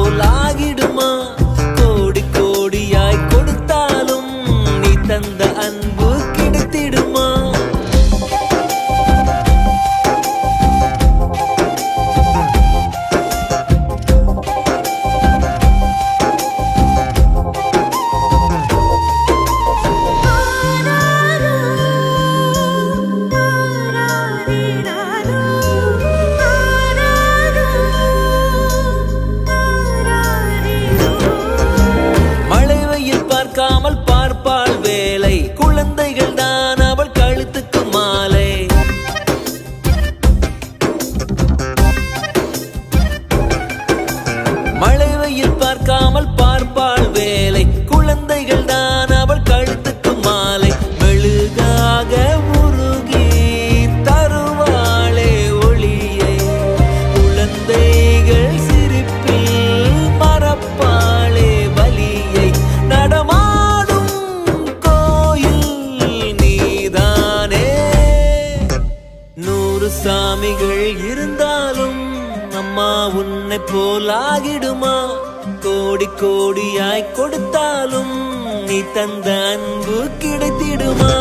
போல் ஆகிடுமா? கோடி கோடியாய் கொடுத்தாலும் நீ தந்த அன்பு கிடைத்திடுமா? பார்க்காமல் பார்ப்பாள் வேலை, குழந்தைகள் தான் அவள் கழுத்துக்கு மாலை. மழை வெயில் பார்க்காமல் பார்ப்பாள் வேலை, குழந்தைகள் தான் அவள் கழுத்துக்கு மாலை. மெழுகாக உருகி தருவாளே ஒளியை, குழந்தைகள் சிரிப்பில் மறப்பாளே வலியை. நடமாடும் கோயில் நீதானே. 100 சாமிகள் இருந்தாலும் அம்மா உன்னை போல் ஆகிடுமா? கோடி கோடியாய் கொடுத்தாலும் நீ தந்த அன்பு கிடைத்திடுமா?